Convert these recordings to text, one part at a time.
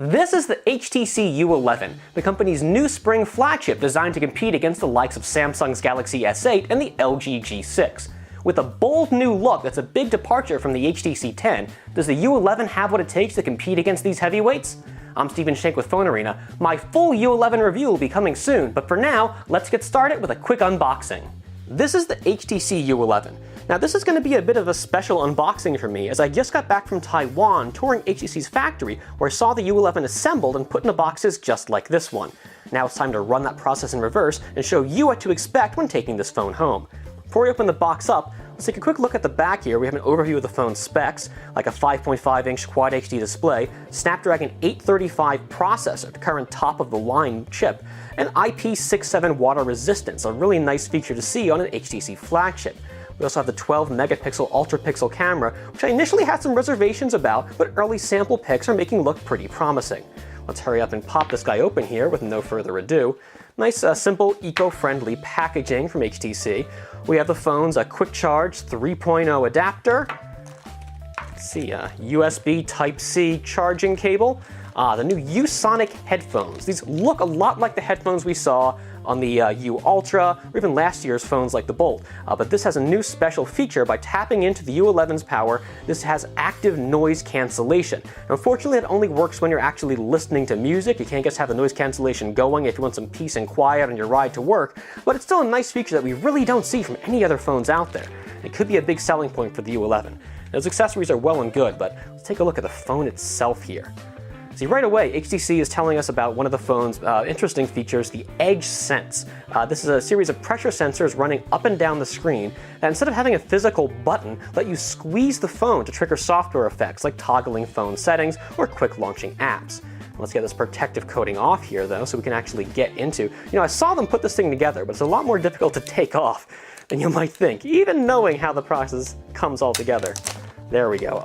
This is the HTC U11, the company's new spring flagship designed to compete against the likes of Samsung's Galaxy S8 and the LG G6. With a bold new look that's a big departure from the HTC 10, does the U11 have what it takes to compete against these heavyweights? I'm Stephen Shank with PhoneArena. My full U11 review will be coming soon, but for now, let's get started with a quick unboxing. This is the HTC U11. Now this is going to be a bit of a special unboxing for me, as I just got back from Taiwan touring HTC's factory where I saw the U11 assembled and put into boxes just like this one. Now it's time to run that process in reverse and show you what to expect when taking this phone home. Before we open the box up, let's take a quick look at the back here. We have an overview of the phone's specs, like a 5.5-inch Quad HD display, Snapdragon 835 processor, the current top-of-the-line chip, and IP67 water resistance, a really nice feature to see on an HTC flagship. We also have the 12-megapixel ultra-pixel camera, which I initially had some reservations about, but early sample pics are making look pretty promising. Let's hurry up and pop this guy open here with no further ado. Nice, simple, eco-friendly packaging from HTC. We have the phone's quick charge 3.0 adapter. Let's see, USB Type-C charging cable. The new U-Sonic headphones. These look a lot like the headphones we saw on the U Ultra, or even last year's phones like the Bolt. But this has a new special feature. By tapping into the U11's power, this has active noise cancellation. Now, unfortunately, it only works when you're actually listening to music. You can't just have the noise cancellation going if you want some peace and quiet on your ride to work, but it's still a nice feature that we really don't see from any other phones out there. It could be a big selling point for the U11. Those accessories are well and good, but let's take a look at the phone itself here. See, right away, HTC is telling us about one of the phone's interesting features, the Edge Sense. This is a series of pressure sensors running up and down the screen that, instead of having a physical button, let you squeeze the phone to trigger software effects like toggling phone settings or quick launching apps. Let's get this protective coating off here, though, so we can actually get into... I saw them put this thing together, but it's a lot more difficult to take off than you might think, even knowing how the process comes all together. There we go.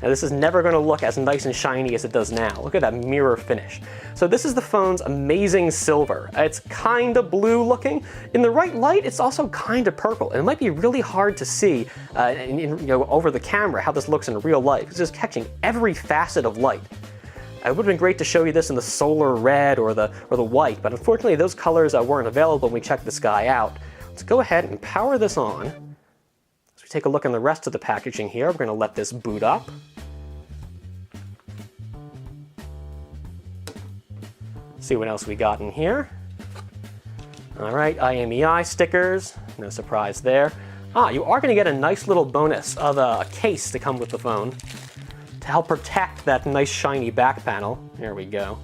Now this is never going to look as nice and shiny as it does now. Look at that mirror finish. So this is the phone's amazing silver. It's kind of blue looking. In the right light, it's also kind of purple. And it might be really hard to see over the camera how this looks in real life. It's just catching every facet of light. It would have been great to show you this in the solar red or the white, but unfortunately those colors weren't available when we checked this guy out. Let's go ahead and power this on. Take a look on the rest of the packaging here. We're going to let this boot up. See what else we got in here. All right, IMEI stickers. No surprise there. You are going to get a nice little bonus of a case to come with the phone to help protect that nice shiny back panel. There we go.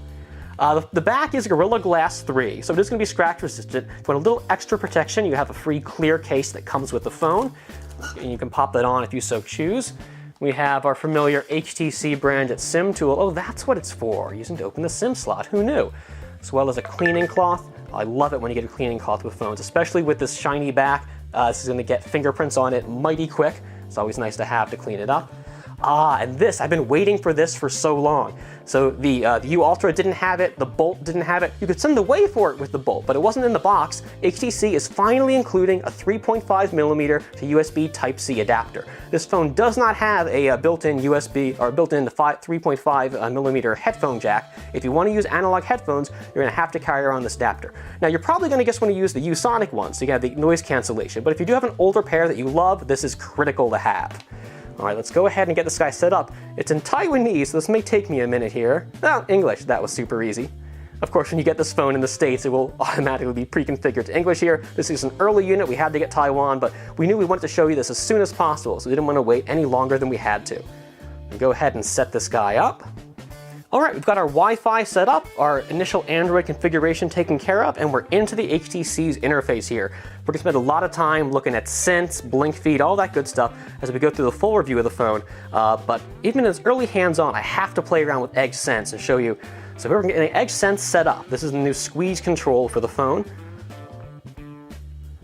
The back is Gorilla Glass 3, so it is going to be scratch resistant. If you want a little extra protection, you have a free clear case that comes with the phone. And you can pop that on if you so choose. We have our familiar HTC branded SIM tool. Oh, that's what it's for, using to open the SIM slot. Who knew? As well as a cleaning cloth. I love it when you get a cleaning cloth with phones, especially with this shiny back. This is going to get fingerprints on it mighty quick. It's always nice to have to clean it up. And this, I've been waiting for this for so long. So the U Ultra didn't have it, the Bolt didn't have it. You could send away for it with the Bolt, but it wasn't in the box. HTC is finally including a 3.5mm to USB Type-C adapter. This phone does not have a built-in USB or built-in 3.5mm headphone jack. If you want to use analog headphones, you're going to have to carry around this adapter. Now you're probably going to just want to use the U-Sonic one, so you have the noise cancellation. But if you do have an older pair that you love, this is critical to have. All right, let's go ahead and get this guy set up. It's in Taiwanese, so this may take me a minute here. Oh, English, that was super easy. Of course, when you get this phone in the States, it will automatically be pre-configured to English here. This is an early unit, we had to get Taiwan, but we knew we wanted to show you this as soon as possible, so we didn't want to wait any longer than we had to. We'll go ahead and set this guy up. All right, we've got our Wi-Fi set up, our initial Android configuration taken care of, and we're into the HTC's interface here. We're going to spend a lot of time looking at Sense, Blink Feed, all that good stuff as we go through the full review of the phone. But even as early hands-on, I have to play around with Edge Sense and show you. So we're getting Edge Sense set up. This is the new squeeze control for the phone.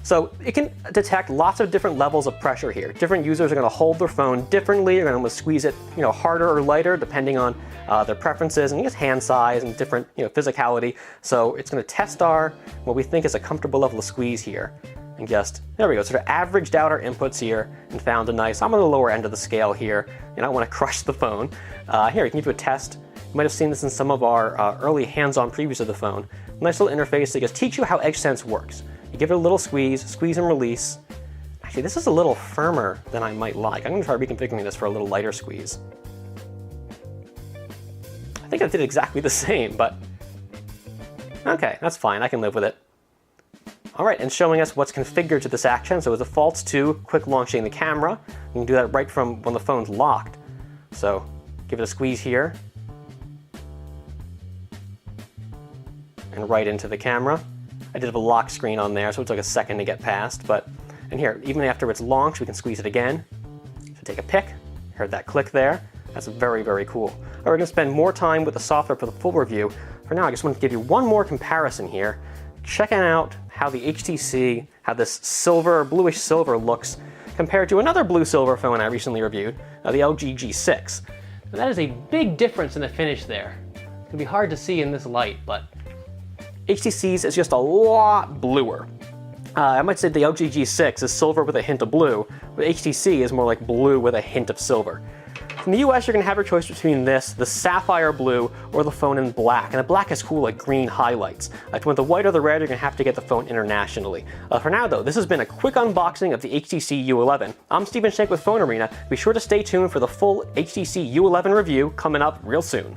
So it can detect lots of different levels of pressure here. Different users are going to hold their phone differently. They're going to squeeze it, harder or lighter depending on their preferences and just hand size and different, physicality. So it's going to test what we think is a comfortable level of squeeze here. And there we go, sort of averaged out our inputs here and found a nice, I'm on the lower end of the scale here, and I want to crush the phone. Here, you can do a test. You might have seen this in some of our early hands-on previews of the phone. Nice little interface that just teach you how EdgeSense works. You give it a little squeeze, squeeze and release. Actually, this is a little firmer than I might like. I'm gonna try reconfiguring this for a little lighter squeeze. I think I did exactly the same, but okay, that's fine, I can live with it. All right, and showing us what's configured to this action. So it defaults to quick launching the camera. You can do that right from when the phone's locked. So give it a squeeze here. And right into the camera. I did have a lock screen on there, so it took a second to get past, but, and here, even after it's launched, we can squeeze it again. So take a pic, heard that click there. That's very, very cool. All right, we're gonna spend more time with the software for the full review. For now, I just want to give you one more comparison here. Checking out how the HTC, how this silver, bluish silver looks compared to another blue silver phone I recently reviewed, the LG G6. And that is a big difference in the finish there. It can be hard to see in this light, but HTC's is just a lot bluer. I might say the LG G6 is silver with a hint of blue, but HTC is more like blue with a hint of silver. In the US, you're gonna have your choice between this, the sapphire blue, or the phone in black. And the black is cool, like green highlights. If you want the white or the red, you're gonna have to get the phone internationally. For now though, this has been a quick unboxing of the HTC U11. I'm Stephen Shank with PhoneArena. Be sure to stay tuned for the full HTC U11 review coming up real soon.